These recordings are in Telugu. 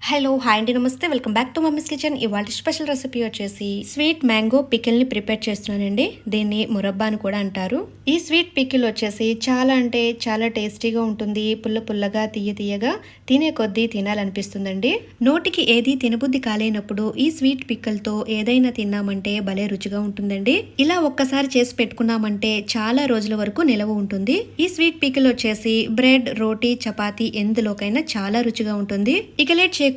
హలో హాయ్ అండి, నమస్తే. Welcome back to mummies kitchen. ఇవాళ స్పెషల్ రెసిపీ వచ్చేసి స్వీట్ మ్యాంగో పికిల్ని ప్రిపేర్ చేస్తున్నానండి. దీన్ని మురబ్బా అని కూడా అంటారు. ఈ స్వీట్ పికిల్ వచ్చేసి చాలా అంటే చాలా టేస్టీగా ఉంటుంది. పుల్ల పుల్లగా తీయగా తినే కొద్దీ తినాలనిపిస్తుందండి. నోటికి ఏది తినబుద్ధి కాలేనప్పుడు ఈ స్వీట్ పికిల్తో ఏదైనా తిన్నామంటే భలే రుచిగా ఉంటుందండి. ఇలా ఒక్కసారి చేసి పెట్టుకున్నామంటే చాలా రోజుల వరకు నిలవ ఉంటుంది. ఈ స్వీట్ పికిల్ వచ్చేసి బ్రెడ్, రోటీ, చపాతీ ఎందులోకైనా చాలా రుచిగా ఉంటుంది. ఇక లేట్ చేయకుండా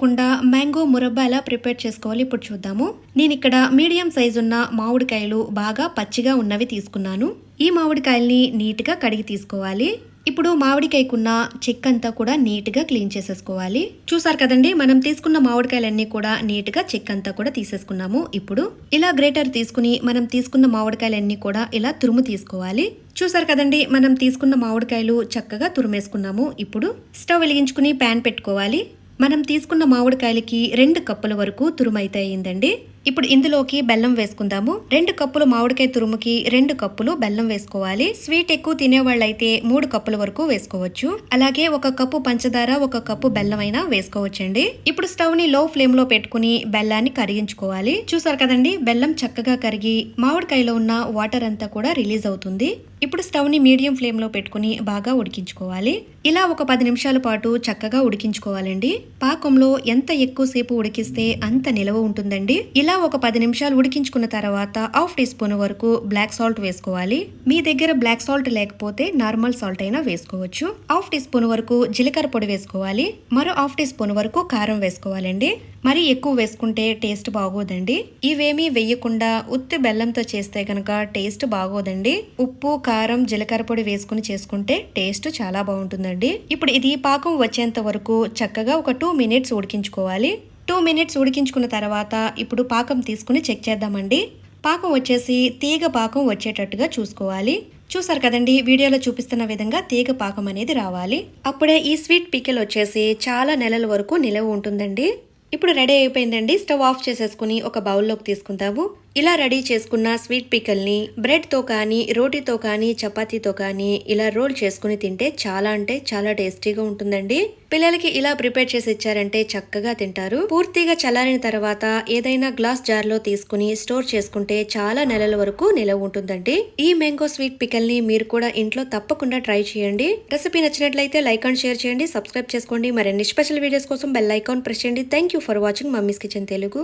మ్యాంగో మురబ్బా ఎలా ప్రిపేర్ చేసుకోవాలి ఇప్పుడు చూద్దాము. నేను ఇక్కడ మీడియం సైజు ఉన్న మామిడికాయలు బాగా పచ్చిగా ఉన్నవి తీసుకున్నాను. ఈ మామిడికాయల్ని నీట్గా కడిగి తీసుకోవాలి. ఇప్పుడు మామిడికాయకున్న చెక్కంతా కూడా నీట్గా క్లీన్ చేసేసుకోవాలి. చూసారు కదండి, మనం తీసుకున్న మామిడికాయలన్నీ కూడా నీట్గా చెక్కంతా కూడా తీసేసుకున్నాము. ఇప్పుడు ఇలా గ్రేటర్ తీసుకుని మనం తీసుకున్న మామిడికాయలన్నీ కూడా ఇలా తురుము తీసుకోవాలి. చూసారు కదండి, మనం తీసుకున్న మామిడికాయలు చక్కగా తురుమేసుకున్నాము. ఇప్పుడు స్టవ్ వెలిగించుకుని ప్యాన్ పెట్టుకోవాలి. మనం తీసుకున్న మామిడికాయలకి 2 కప్పుల వరకు తురుమైతే అయిందండి. ఇప్పుడు ఇందులోకి బెల్లం వేసుకుందాము. 2 కప్పులు మామిడికాయ తురుముకి 2 కప్పులు బెల్లం వేసుకోవాలి. స్వీట్ ఎక్కువ తినేవాళ్ళైతే 3 కప్పుల వరకు వేసుకోవచ్చు. అలాగే 1 కప్పు పంచదార, 1 కప్పు బెల్లం అయినా వేసుకోవచ్చండి. ఇప్పుడు స్టవ్ ని లో ఫ్లేమ్ లో పెట్టుకుని బెల్లాన్ని కరిగించుకోవాలి. చూసారు కదండి, బెల్లం చక్కగా కరిగి మామిడికాయలో ఉన్న వాటర్ అంతా కూడా రిలీజ్ అవుతుంది. ఇప్పుడు స్టవ్ ని మీడియం ఫ్లేమ్ లో పెట్టుకుని బాగా ఉడికించుకోవాలి. ఇలా ఒక 10 నిమిషాల పాటు చక్కగా ఉడికించుకోవాలండి. పాకంలో ఎంత ఎక్కువసేపు ఉడికిస్తే అంత నిలవ ఉంటుందండి. ఇలా ఒక 10 నిమిషాలు ఉడికించుకున్న తర్వాత 1/2 టీ స్పూన్ వరకు బ్లాక్ సాల్ట్ వేసుకోవాలి. మీ దగ్గర బ్లాక్ సాల్ట్ లేకపోతే నార్మల్ సాల్ట్ అయినా వేసుకోవచ్చు. 1/2 టీ స్పూన్ వరకు జీలకర్ర పొడి వేసుకోవాలి. మరో 1/2 టీ స్పూన్ వరకు కారం వేసుకోవాలండి. మరి ఎక్కువ వేసుకుంటే టేస్ట్ బాగోదండి. ఇవేమీ వేయకుండా ఉత్తి బెల్లంతో చేస్తే గనక టేస్ట్ బాగోదండి. ఉప్పు, కారం, జీలకర్ర పొడి వేసుకుని చేసుకుంటే టేస్ట్ చాలా బాగుంటుందండి. ఇప్పుడు ఇది పాకం వచ్చేంత వరకు చక్కగా ఒక 2 మినిట్స్ ఉడికించుకోవాలి. 2 మినిట్స్ ఉడికించుకున్న తర్వాత ఇప్పుడు పాకం తీసుకుని చెక్ చేద్దామండి. పాకం వచ్చేసి తీగ పాకం వచ్చేటట్టుగా చూసుకోవాలి. చూసారు కదండి, వీడియోలో చూపిస్తున్న విధంగా తీగ పాకం అనేది రావాలి. అప్పుడే ఈ స్వీట్ పికిల్ వచ్చేసి చాలా నెలల వరకు నిలవ ఉంటుందండి. ఇప్పుడు రెడీ అయిపోయిందండి. స్టవ్ ఆఫ్ చేసేసుకుని ఒక బౌల్లోకి తీసుకుందాము. ఇలా రెడీ చేసుకున్న స్వీట్ పికల్ని బ్రెడ్తో కానీ, రోటీతో కానీ, చపాతీతో కానీ ఇలా రోల్ చేసుకుని తింటే చాలా అంటే చాలా టేస్టీగా ఉంటుందండి. పిల్లలకి ఇలా ప్రిపేర్ చేసి ఇచ్చారంటే చక్కగా తింటారు. పూర్తిగా చల్లారిన తర్వాత ఏదైనా గ్లాస్ జార్లో తీసుకుని స్టోర్ చేసుకుంటే చాలా నెలల వరకు నిలవ ఉంటుందండి. ఈ మ్యాంగో స్వీట్ పికల్ని మీరు కూడా ఇంట్లో తప్పకుండా ట్రై చేయండి. రెసిపీ నచ్చినట్లయితే లైక్ అండ్ షేర్ చేయండి, సబ్స్క్రైబ్ చేసుకోండి. మరిన్ని స్పెషల్ వీడియోస్ కోసం బెల్ ఐకాన్ ప్రెస్ చేయండి. Thank you for watching mummies kitchen Telugu.